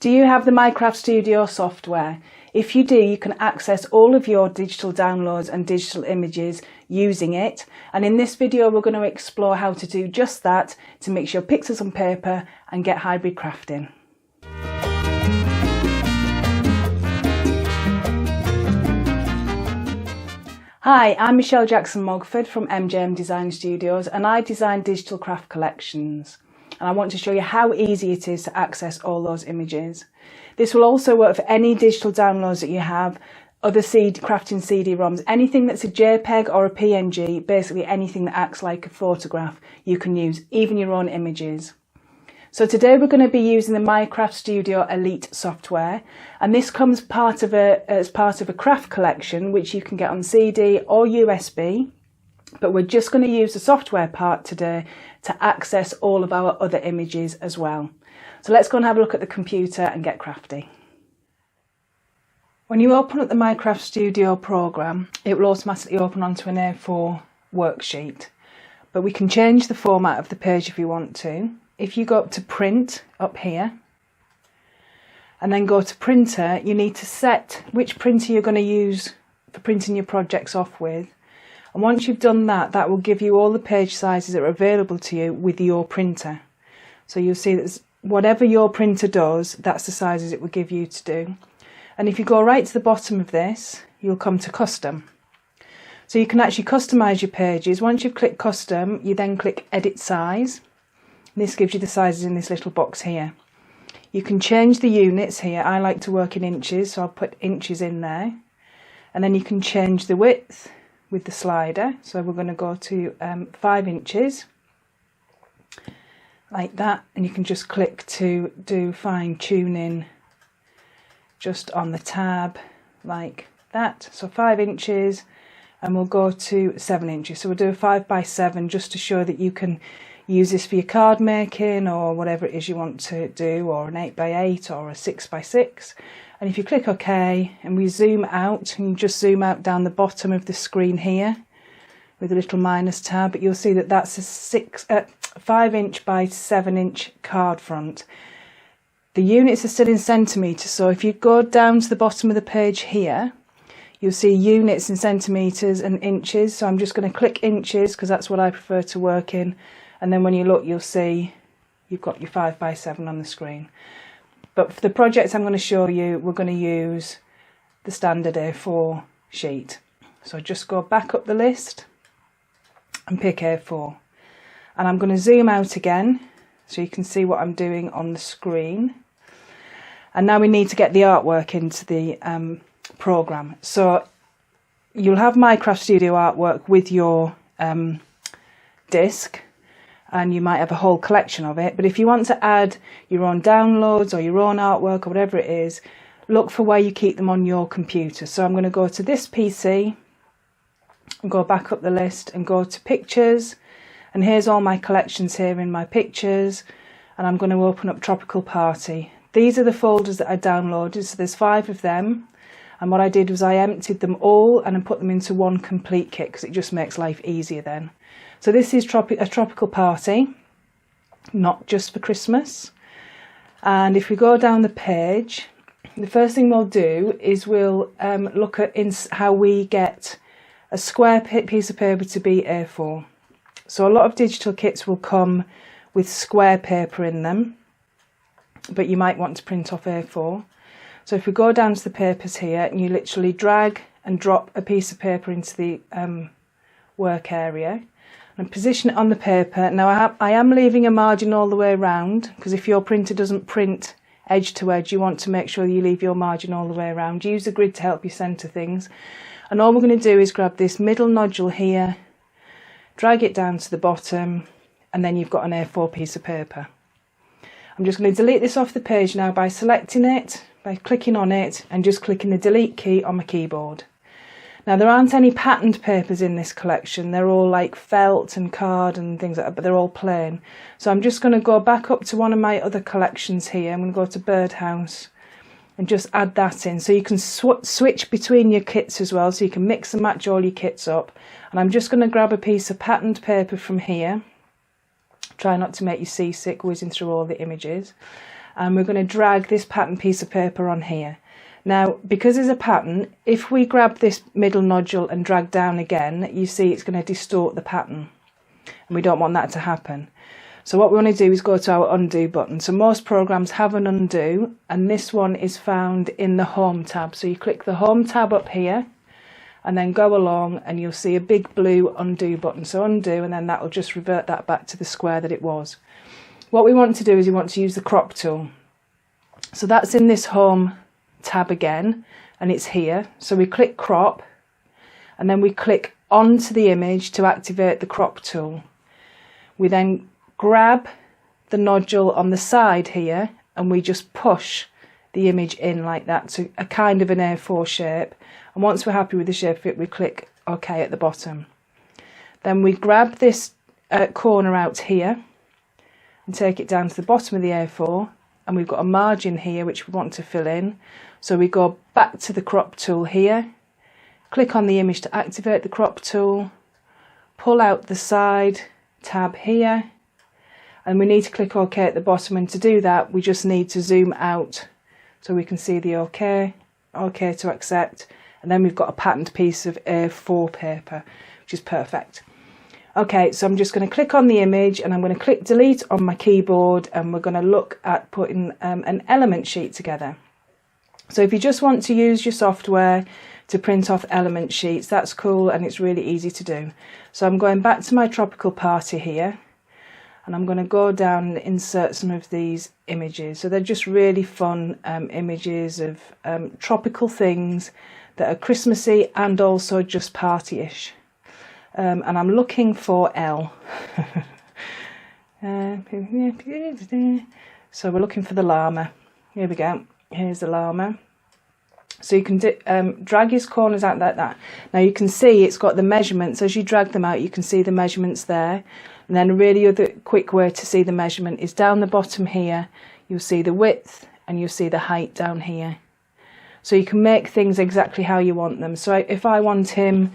Do you have the Minecraft Studio software? If you do, you can access all of your digital downloads and digital images using it. And in this video, we're going to explore how to do just that to mix your pixels on paper and get hybrid crafting. Hi, I'm Michelle Jackson-mogford from MJM Design Studios, and I design digital craft collections. And I want to show you how easy it is to access all those images. This will also work for any digital downloads that you have, other crafting CD-ROMs, anything that's a JPEG or a PNG, basically anything that acts like a photograph you can use, even your own images. So today we're going to be using the Minecraft Studio Elite software, and this comes as part of a craft collection which you can get on CD or USB. But we're just going to use the software part today to access all of our other images as well. So let's go and have a look at the computer and get crafty. When you open up the Minecraft Studio program, it will automatically open onto an A4 worksheet. But we can change the format of the page if you want to. If you go up to print up here and then go to printer, you need to set which printer you're going to use for printing your projects off with. And once you've done that, that will give you all the page sizes that are available to you with your printer. So you'll see that whatever your printer does, that's the sizes it will give you to do. And if you go right to the bottom of this, you'll come to custom. So you can actually customize your pages. Once you've clicked custom, you then click edit size. And this gives you the sizes in this little box here. You can change the units here. I like to work in inches, so I'll put inches in there. And then you can change the width with the slider. So we're going to go to 5 inches like that, and you can just click to do fine tuning just on the tab like that. So 5 inches, and we'll go to 7 inches. So we'll do a 5 by 7 just to show that you can use this for your card making or whatever it is you want to do, or an 8 by 8 or a 6 by 6. And if you click OK and we zoom out, and you just zoom out down the bottom of the screen here with a little minus tab, but you'll see that that's a 5 inch by 7 inch card front. The units are still in centimetres, so if you go down to the bottom of the page here, you'll see units in centimetres and inches. So I'm just going to click inches because that's what I prefer to work in. And then when you look, you'll see you've got your 5 by 7 on the screen. But for the projects I'm going to show you, we're going to use the standard A4 sheet. So just go back up the list and pick A4. And I'm going to zoom out again so you can see what I'm doing on the screen. And now we need to get the artwork into the program. So you'll have Minecraft Studio artwork with your disk, and you might have a whole collection of it. But if you want to add your own downloads or your own artwork or whatever it is, look for where you keep them on your computer. So I'm going to go to this PC and go back up the list and go to pictures. And here's all my collections here in my pictures. And I'm going to open up Tropical Party. These are the folders that I downloaded. So there's 5 of them. And what I did was I emptied them all and I put them into one complete kit because it just makes life easier then. So this is a tropical party, not just for Christmas. And if we go down the page, the first thing we'll do is we'll look at how we get a square piece of paper to be A4. So a lot of digital kits will come with square paper in them, but you might want to print off A4. So if we go down to the papers here, and you literally drag and drop a piece of paper into the work area, and position it on the paper. Now I am leaving a margin all the way around, because if your printer doesn't print edge to edge, you want to make sure you leave your margin all the way around. Use the grid to help you centre things. And all we're going to do is grab this middle nodule here, drag it down to the bottom, and then you've got an A4 piece of paper. I'm just going to delete this off the page now by selecting it, by clicking on it, and just clicking the delete key on my keyboard. Now there aren't any patterned papers in this collection. They're all like felt and card and things like that, but they're all plain. So I'm just going to go back up to one of my other collections here. I'm going to go to Birdhouse and just add that in. So you can switch between your kits as well, so you can mix and match all your kits up. And I'm just going to grab a piece of patterned paper from here. Try not to make you seasick whizzing through all the images. and we're going to drag this pattern piece of paper on here. Now, because there's a pattern, if we grab this middle nodule and drag down again, you see it's going to distort the pattern, and we don't want that to happen. So what we want to do is go to our undo button. So most programs have an undo, and this one is found in the home tab. So you click the home tab up here and then go along and you'll see a big blue undo button. So undo, and then that will just revert that back to the square that it was. What we want to do is we want to use the crop tool. So that's in this home tab again, and it's here. So we click crop, and then we click onto the image to activate the crop tool. We then grab the nodule on the side here, and we just push the image in like that to a kind of an A4 shape. And once we're happy with the shape of it, we click OK at the bottom. Then we grab this corner out here and take it down to the bottom of the A4, and we've got a margin here which we want to fill in. So we go back to the crop tool here, click on the image to activate the crop tool, pull out the side tab here, and we need to click OK at the bottom, and to do that we just need to zoom out so we can see the OK to accept, and then we've got a patterned piece of A4 paper, which is perfect. Okay, so I'm just going to click on the image and I'm going to click delete on my keyboard, and we're going to look at putting an element sheet together. So if you just want to use your software to print off element sheets, that's cool, and it's really easy to do. So I'm going back to my tropical party here, and I'm going to go down and insert some of these images. So they're just really fun images of tropical things that are Christmassy and also just party-ish. And I'm looking for L. So we're looking for the llama. Here we go. Here's the llama. So you can drag his corners out like that. Now you can see it's got the measurements. As you drag them out, you can see the measurements there. And then a really other quick way to see the measurement is down the bottom here. You'll see the width and you'll see the height down here. So you can make things exactly how you want them. So if I want him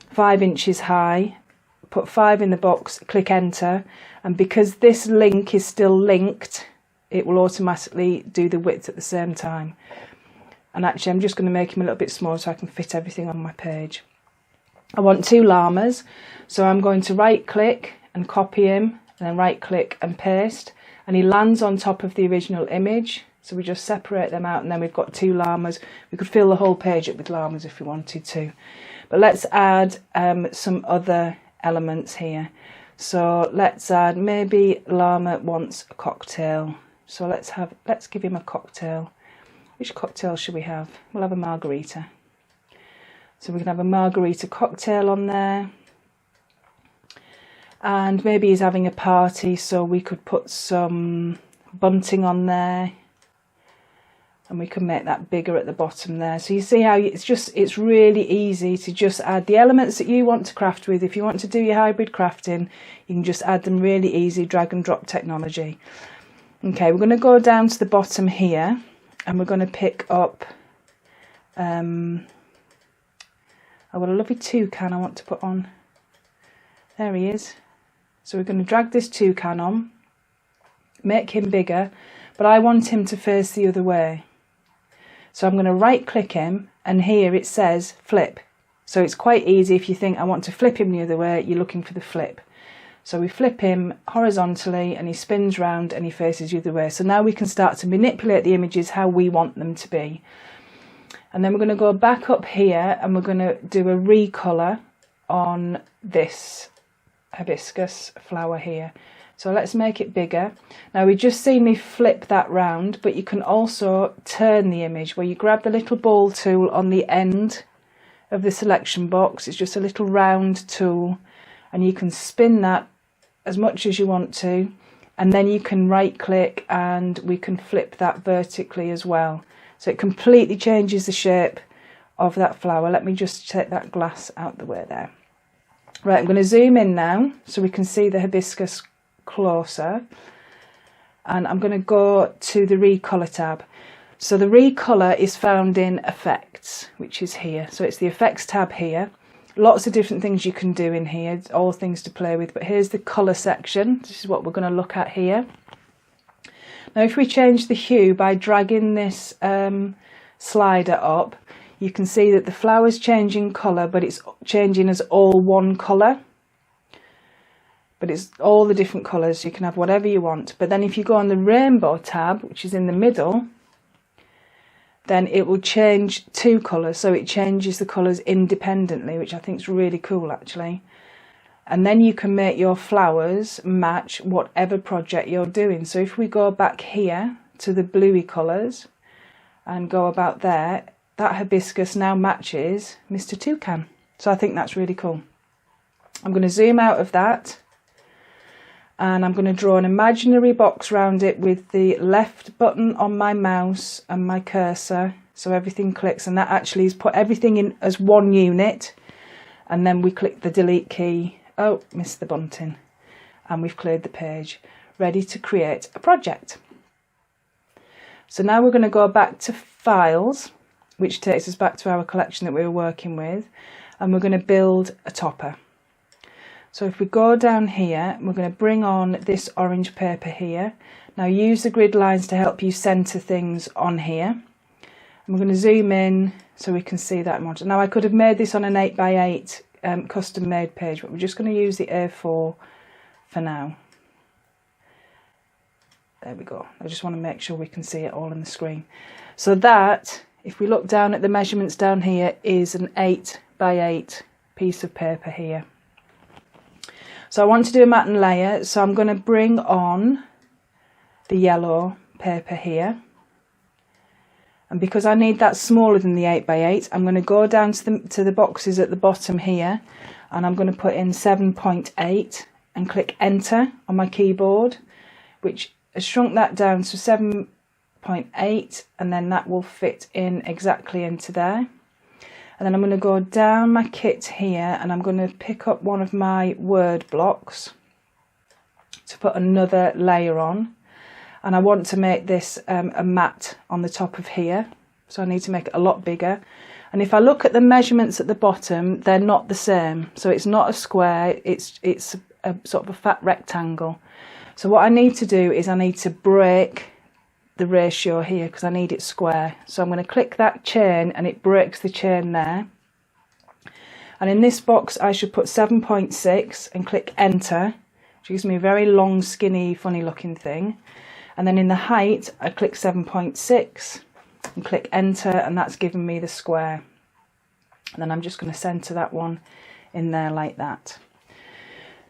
5 inches high, put 5 in the box, click enter, and because this link is still linked, it will automatically do the width at the same time. And actually I'm just going to make him a little bit smaller so I can fit everything on my page. I want 2 llamas, so I'm going to right click and copy him, and then right click and paste, and he lands on top of the original image. So we just separate them out, and then we've got 2 llamas. We could fill the whole page up with llamas if we wanted to. But let's add some other elements here. So let's add, maybe llama wants a cocktail. So let's give him a cocktail. Which cocktail should we have? We'll have a margarita. So we can have a margarita cocktail on there. And maybe he's having a party, so we could put some bunting on there. And we can make that bigger at the bottom there. So you see how it's really easy to just add the elements that you want to craft with. If you want to do your hybrid crafting, you can just add them really easy, drag and drop technology. Okay, we're going to go down to the bottom here, and we're going to pick up I've got a lovely toucan I want to put on. There he is. So we're going to drag this toucan on, make him bigger, but I want him to face the other way. So I'm going to right click him, and here it says flip. So it's quite easy. If you think I want to flip him the other way, you're looking for the flip. So we flip him horizontally and he spins round and he faces the other way. So now we can start to manipulate the images how we want them to be. And then we're going to go back up here and we're going to do a recolour on this hibiscus flower here. So let's make it bigger. Now we just see me flip that round, but you can also turn the image where you grab the little ball tool on the end of the selection box. It's just a little round tool, and you can spin that as much as you want to, and then you can right click and we can flip that vertically as well. So it completely changes the shape of that flower. Let me just take that glass out the way there. Right, I'm going to zoom in now so we can see the hibiscus closer, and I'm going to go to the recolor tab. So the recolor is found in effects, which is here. So it's the effects tab here. Lots of different things you can do in here, it's all things to play with, but here's the color section. This is what we're going to look at here. Now if we change the hue by dragging this slider up, you can see that the flower's changing colour, but it's changing as all one colour. But it's all the different colours, you can have whatever you want. But then if you go on the rainbow tab, which is in the middle, then it will change 2 colours. So it changes the colours independently, which I think is really cool actually. And then you can make your flowers match whatever project you're doing. So if we go back here to the bluey colours and go about there, that hibiscus now matches Mr. Toucan. So I think that's really cool. I'm going to zoom out of that. And I'm going to draw an imaginary box around it with the left button on my mouse and my cursor, so everything clicks, and that actually is put everything in as one unit. And then we click the delete key. Oh, missed the bunting. And we've cleared the page, ready to create a project. So now we're going to go back to files, which takes us back to our collection that we were working with, and we're going to build a topper. So if we go down here, we're going to bring on this orange paper here. Now use the grid lines to help you centre things on here. And we're going to zoom in so we can see that model. Now I could have made this on an 8x8 custom made page, but we're just going to use the A4 for now. There we go. I just want to make sure we can see it all on the screen. So that, if we look down at the measurements down here, is an 8x8 piece of paper here. So I want to do a matte and layer, so I'm going to bring on the yellow paper here. And because I need that smaller than the 8x8, I'm going to go down to the boxes at the bottom here, and I'm going to put in 7.8 and click enter on my keyboard, which has shrunk that down to 7.8, and then that will fit in exactly into there. And then I'm going to go down my kit here, and I'm going to pick up one of my word blocks to put another layer on. And I want to make this a matte on the top of here, so I need to make it a lot bigger. And if I look at the measurements at the bottom, they're not the same. So it's not a square, it's a sort of a fat rectangle. So what I need to do is I need to break the ratio here because I need it square. So I'm going to click that chain and it breaks the chain there. And in this box I should put 7.6 and click enter, which gives me a very long, skinny, funny looking thing. And then in the height I click 7.6 and click enter, and that's given me the square. And then I'm just going to centre that one in there like that.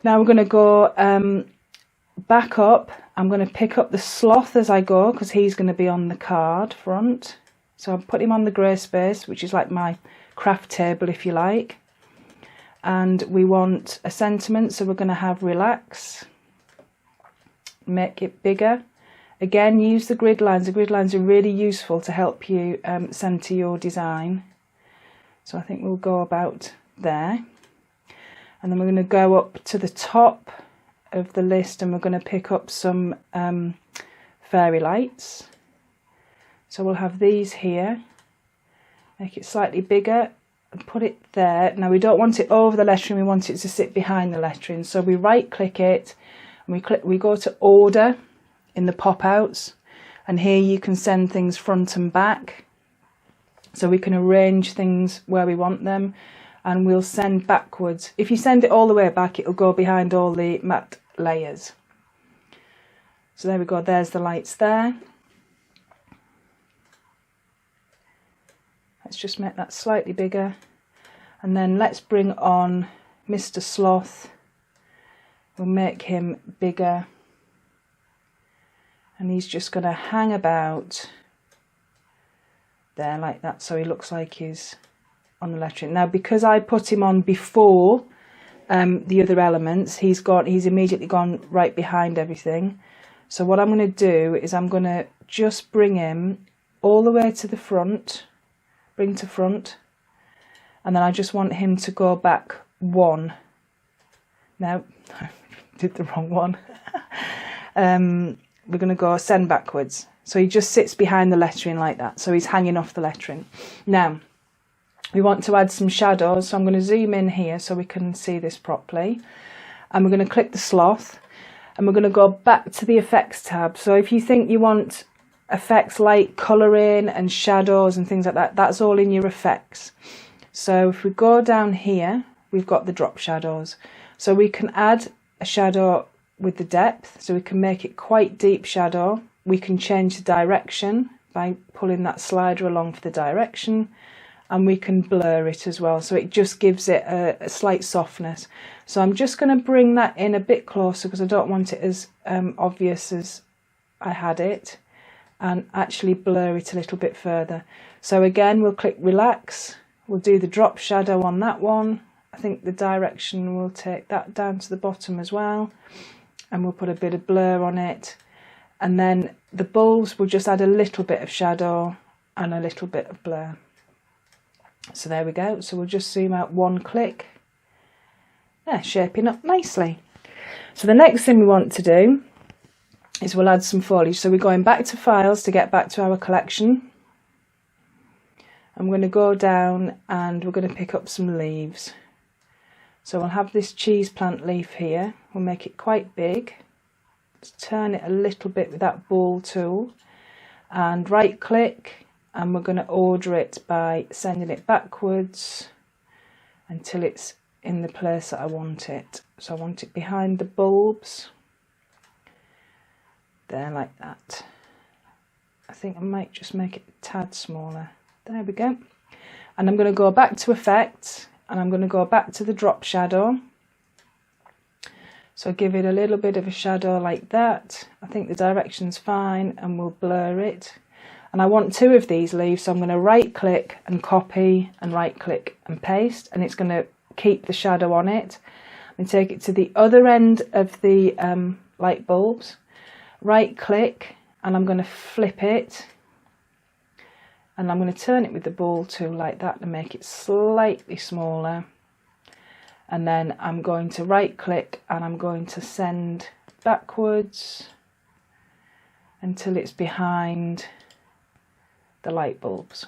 Now we're going to go back up. I'm going to pick up the sloth as I go because he's going to be on the card front. So I'll put him on the grey space, which is like my craft table if you like. And we want a sentiment, so we're going to have relax. Make it bigger. Again, use the grid lines. The grid lines are really useful to help you centre your design. So I think we'll go about there. And then we're going to go up to the top of the list and we're going to pick up some fairy lights. So we'll have these here. Make it slightly bigger and put it there. Now we don't want it over the lettering, we want it to sit behind the lettering. So we right click it and we go to order in the pop outs, and here you can send things front and back. So we can arrange things where we want them, and we'll send backwards. If you send it all the way back, it'll go behind all the matte layers. So there we go, there's the lights there. Let's just make that slightly bigger, and then let's bring on Mr. Sloth. We'll make him bigger, and he's just going to hang about there like that, so he looks like he's on the lettering. Now because I put him on before the other elements, he's immediately gone right behind everything. So what I'm going to do is I'm going to just bring him all the way to the front, bring to front, and then I just want him to go back one. Now I did the wrong one. We're going to go send backwards. So he just sits behind the lettering like that. So he's hanging off the lettering. Now, we want to add some shadows. So I'm going to zoom in here so we can see this properly. And we're going to click the sloth. and we're going to go back to the effects tab. So if you think you want effects like colouring and shadows and things like that, that's all in your effects. So if we go down here, we've got the drop shadows. So we can add a shadow with the depth, so we can make it quite deep shadow. We can change the direction by pulling that slider along for the direction, and we can blur it as well, so it just gives it a slight softness. So I'm just going to bring that in a bit closer because I don't want it as obvious as I had it, and actually blur it a little bit further. So again, we'll click relax, we'll do the drop shadow on that one. I think the direction, we'll take that down to the bottom as well, and we'll put a bit of blur on it. And then the bulbs, will just add a little bit of shadow and a little bit of blur. So there we go. So we'll just zoom out one click. Yeah, shaping up nicely. So the next thing we want to do is we'll add some foliage. So we're going back to files to get back to our collection. I'm going to go down and we're going to pick up some leaves. So we'll have this cheese plant leaf here. We'll make it quite big. Let's turn it a little bit with that ball tool and right click, and we're going to order it by sending it backwards until it's in the place that I want it. So I want it behind the bulbs. There, like that. I think I might just make it a tad smaller. There we go. And I'm going to go back to effects, and I'm going to go back to the drop shadow. So give it a little bit of a shadow like that. I think the direction's fine, and we'll blur it. And I want two of these leaves, so I'm going to right click and copy and right click and paste, and it's going to keep the shadow on it. And take it to the other end of the light bulbs, right click, and I'm going to flip it, and I'm going to turn it with the ball tool like that and make it slightly smaller. And then I'm going to right click and I'm going to send backwards until it's behind the light bulbs,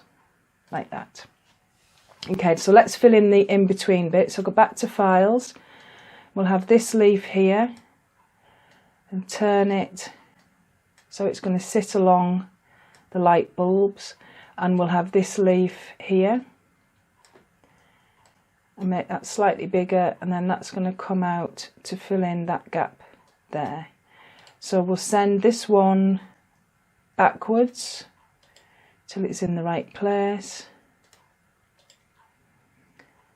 like that. Okay, so let's fill in the in-between bit. So go back to files. We'll have this leaf here and turn it so it's going to sit along the light bulbs, and we'll have this leaf here and make that slightly bigger, and then that's going to come out to fill in that gap there. So we'll send this one backwards till it's in the right place.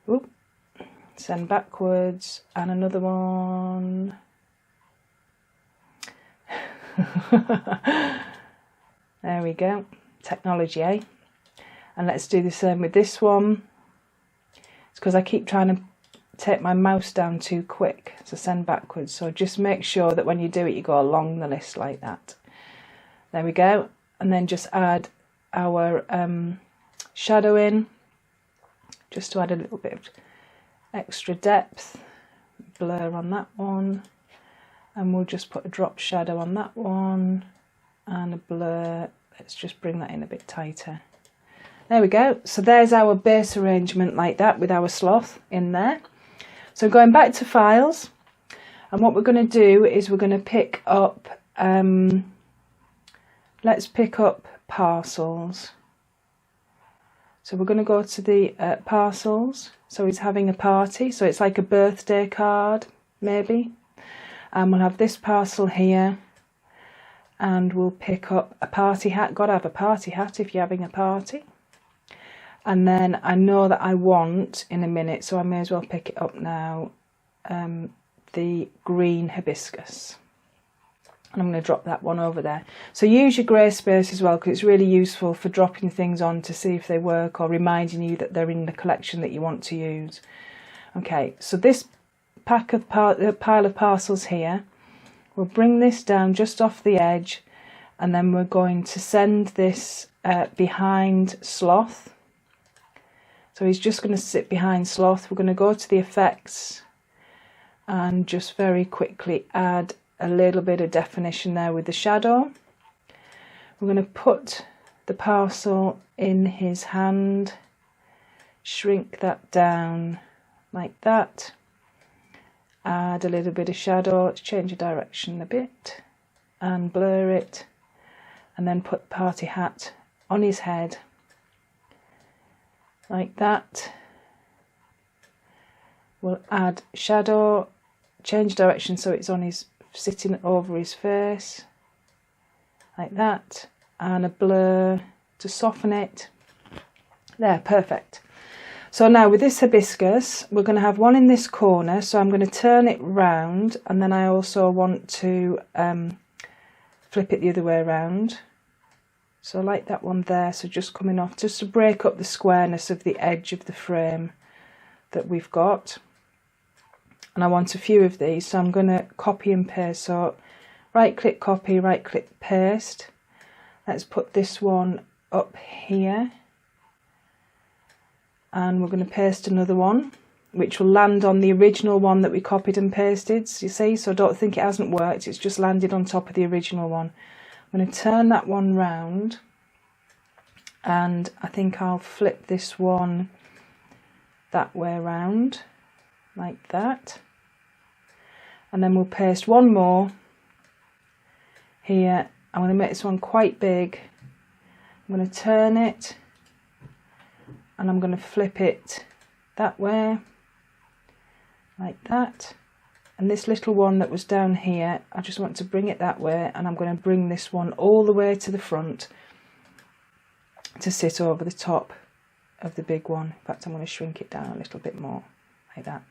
Oop. Send backwards, and another one. There we go. Technology, eh? And let's do the same with this one. It's because I keep trying to take my mouse down too quick, so send backwards. So just make sure that when you do it, you go along the list like that. There we go. And then just add our shadow in, just to add a little bit of extra depth. Blur on that one, and we'll just put a drop shadow on that one and a blur. Let's just bring that in a bit tighter. There we go. So there's our base arrangement like that with our sloth in there. So going back to files, and what we're going to do is we're going to pick up, let's pick up parcels. So we're going to go to the parcels. So he's having a party, so it's like a birthday card maybe. And we'll have this parcel here, and we'll pick up a party hat. Got to have a party hat if you're having a party. And then I know that I want in a minute, so I may as well pick it up now, the green hibiscus. And I'm going to drop that one over there. So use your grey space as well, because it's really useful for dropping things on to see if they work, or reminding you that they're in the collection that you want to use. Okay, so this pack of pile of parcels here, we'll bring this down just off the edge, and then we're going to send this behind Sloth. So he's just going to sit behind Sloth. We're going to go to the effects and just very quickly add a little bit of definition there with the shadow. We're going to put the parcel in his hand, shrink that down like that, add a little bit of shadow to change the direction a bit and blur it, and then put party hat on his head like that. We'll add shadow, change direction so it's on his, sitting over his face like that, and a blur to soften it. There, perfect. So now with this hibiscus, we're going to have one in this corner, so I'm going to turn it round, and then I also want to flip it the other way around. So like that one there, so just coming off, just to break up the squareness of the edge of the frame that we've got. And I want a few of these, so I'm going to copy and paste. So right click copy, right click paste. Let's put this one up here. And we're going to paste another one, which will land on the original one that we copied and pasted, you see, so don't think it hasn't worked, it's just landed on top of the original one. I'm going to turn that one round, and I think I'll flip this one that way around, like that. And then we'll paste one more here. I'm going to make this one quite big. I'm going to turn it, and I'm going to flip it that way, like that. And this little one that was down here, I just want to bring it that way, and I'm going to bring this one all the way to the front to sit over the top of the big one. In fact, I'm going to shrink it down a little bit more, like that.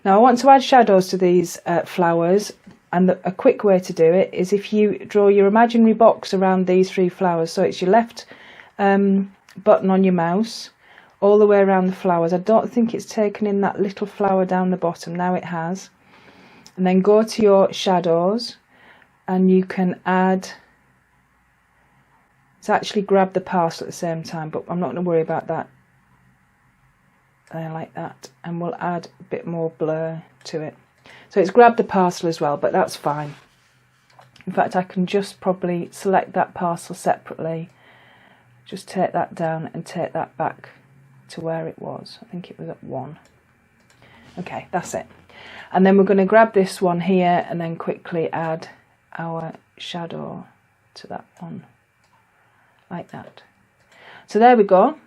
Now I want to add shadows to these flowers, and a quick way to do it is if you draw your imaginary box around these 3 flowers. So it's your left button on your mouse, all the way around the flowers. I don't think it's taken in that little flower down the bottom. Now it has. And then go to your shadows, and you can add, it's actually grab the parcel at the same time, but I'm not going to worry about that. Like that, and we'll add a bit more blur to it. So it's grab the parcel as well, but that's fine. In fact, I can just probably select that parcel separately, just take that down and take that back to where it was. I think it was at 1. Okay, that's it. And then we're going to grab this one here and then quickly add our shadow to that one, like that. So there we go.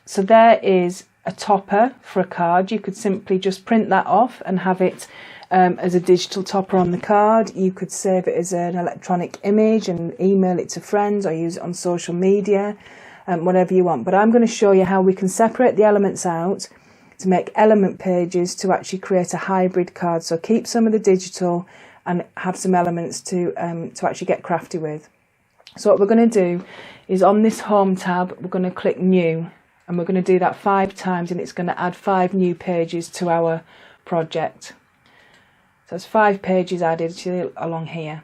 So there is a topper for a card. You could simply just print that off and have it as a digital topper on the card. You could save it as an electronic image and email it to friends, or use it on social media, whatever you want. But I'm going to show you how we can separate the elements out to make element pages to actually create a hybrid card. So keep some of the digital and have some elements to actually get crafty with. So what we're going to do is on this home tab, we're going to click new, and we're going to do that 5 times, and it's going to add 5 new pages to our project. So it's 5 pages added along here.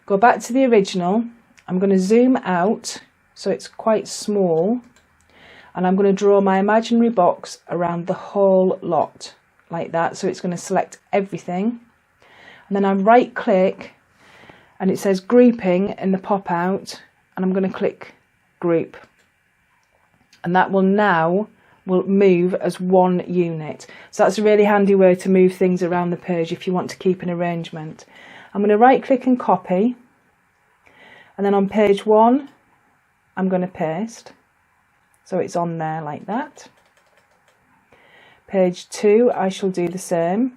Go back to the original. I'm going to zoom out so it's quite small, and I'm going to draw my imaginary box around the whole lot like that. So it's going to select everything, and then I right click, and it says grouping in the pop out, and I'm going to click group, and that will now move as one unit. So that's a really handy way to move things around the page if you want to keep an arrangement. I'm going to right click and copy, and then on page 1 I'm going to paste, so it's on there like that. Page 2 I shall do the same.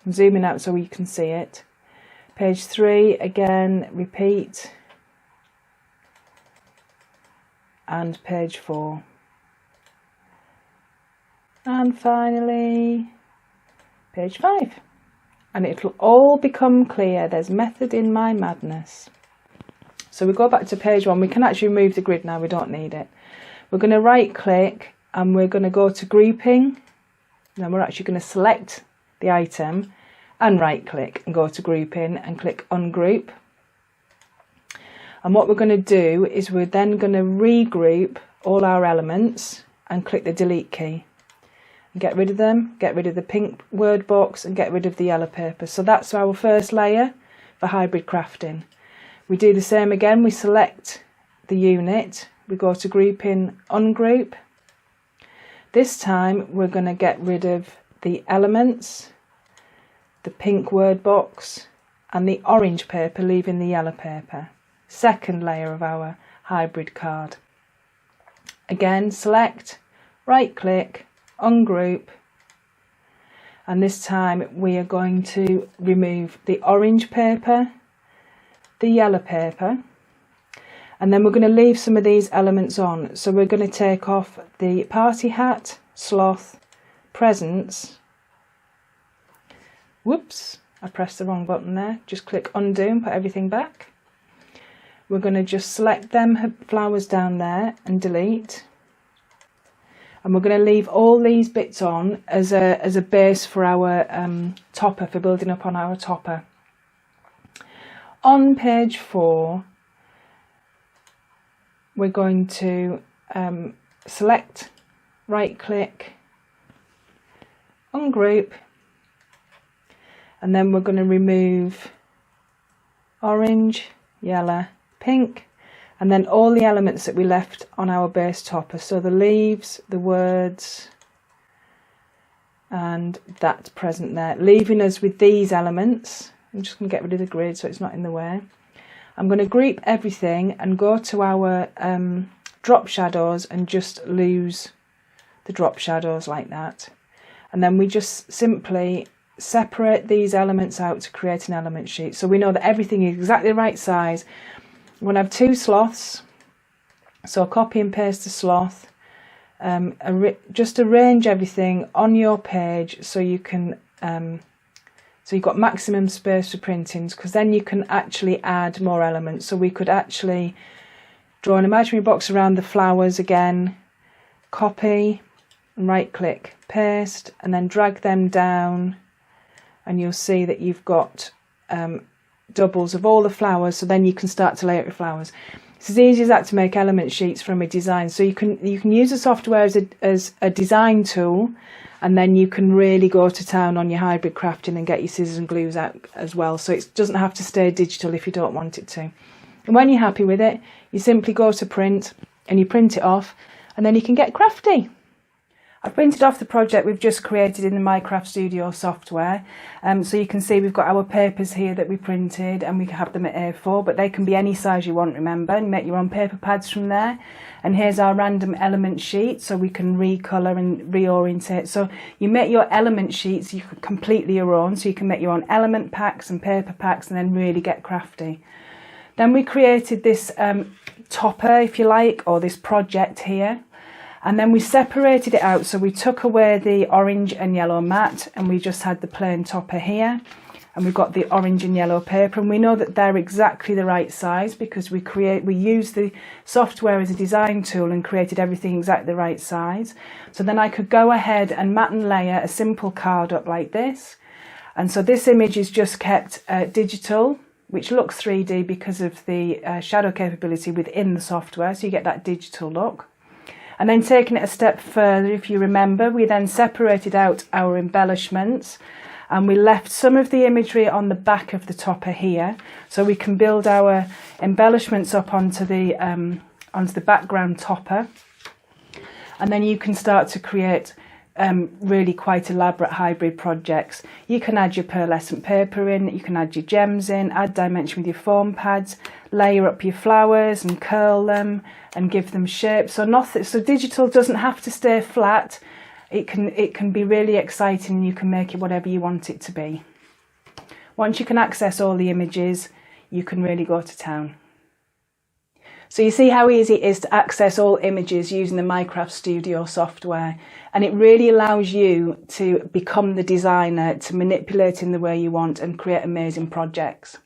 I'm zooming out so you can see it. Page 3 again, repeat, and page 4, and finally page 5, and it'll all become clear. There's method in my madness. So we go back to page 1. We can actually remove the grid now, we don't need it. We're going to right click, and we're going to go to grouping, and then we're actually going to select the item and right click and go to grouping and click ungroup. And what we're going to do is we're then going to regroup all our elements and click the delete key and get rid of them, get rid of the pink word box and get rid of the yellow paper. So that's our first layer for hybrid crafting. We do the same again. We select the unit, we go to grouping, ungroup, This time we're going to get rid of the elements, the pink word box and the orange paper, leaving the yellow paper. Second layer of our hybrid card. Again, select, right click, ungroup, and this time we are going to remove the orange paper, the yellow paper, and then we're going to leave some of these elements on. So we're going to take off the party hat, sloth, presents. Whoops, I pressed the wrong button there. Just click undo and put everything back. We're going to just select them flowers down there and delete. And we're going to leave all these bits on as a base for our topper, for building up on our topper. On page 4, we're going to select, right click, ungroup, and then we're going to remove orange, yellow, pink, and then all the elements that we left on our base topper. So the leaves, the words, and that's present there, leaving us with these elements. I'm just going to get rid of the grid so it's not in the way. I'm going to group everything and go to our drop shadows and just lose the drop shadows like that. And then we just simply separate these elements out to create an element sheet. So we know that everything is exactly the right size. We're going to have 2 sloths. So copy and paste the sloth. Just arrange everything on your page so you can so you've got maximum space for printings, because then you can actually add more elements. So we could actually draw an imaginary box around the flowers again, copy, and right click, paste, and then drag them down, and you'll see that you've got doubles of all the flowers. So then you can start to lay out your flowers. It's as easy as that to make element sheets from a design. So you can use the software as a design tool, and then you can really go to town on your hybrid crafting and get your scissors and glues out as well. So it doesn't have to stay digital if you don't want it to. And when you're happy with it, you simply go to print and you print it off, and then you can get crafty. I've printed off the project we've just created in the Minecraft Studio software. So you can see we've got our papers here that we printed, and we have them at A4, but they can be any size you want, remember. You make your own paper pads from there. And here's our random element sheet, so we can recolour and reorientate. So you make your element sheets completely your own, so you can make your own element packs and paper packs and then really get crafty. Then we created this topper, if you like, or this project here. And then we separated it out, so we took away the orange and yellow mat, and we just had the plain topper here, and we've got the orange and yellow paper, and we know that they're exactly the right size because we used the software as a design tool and created everything exactly the right size. So then I could go ahead and mat and layer a simple card up like this. And so this image is just kept digital, which looks 3D because of the shadow capability within the software, so you get that digital look. And then taking it a step further, if you remember, we then separated out our embellishments, and we left some of the imagery on the back of the topper here, so we can build our embellishments up onto the background topper. And then you can start to create really quite elaborate hybrid projects. You can add your pearlescent paper in, you can add your gems in, add dimension with your foam pads, layer up your flowers and curl them and give them shape. So digital doesn't have to stay flat. It can be really exciting, and you can make it whatever you want it to be. Once you can access all the images, you can really go to town. So you see how easy it is to access all images using the Minecraft Studio software, and it really allows you to become the designer, to manipulate in the way you want and create amazing projects.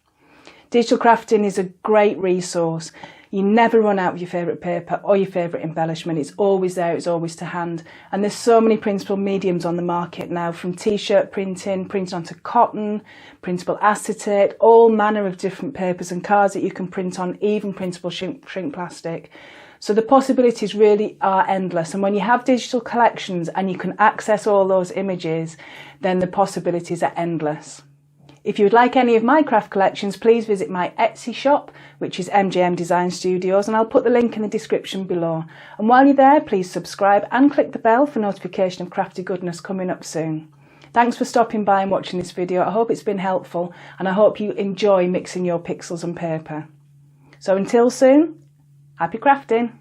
Digital crafting is a great resource. You never run out of your favourite paper or your favourite embellishment. It's always there, it's always to hand. And there's so many printable mediums on the market now, from t-shirt printing, printing onto cotton, printable acetate, all manner of different papers and cards that you can print on, even printable shrink plastic. So the possibilities really are endless. And when you have digital collections and you can access all those images, then the possibilities are endless. If you would like any of my craft collections, please visit my Etsy shop, which is MJM Design Studios, and I'll put the link in the description below. And while you're there, please subscribe and click the bell for notification of crafty goodness coming up soon. Thanks for stopping by and watching this video. I hope it's been helpful, and I hope you enjoy mixing your pixels and paper. So until soon, happy crafting!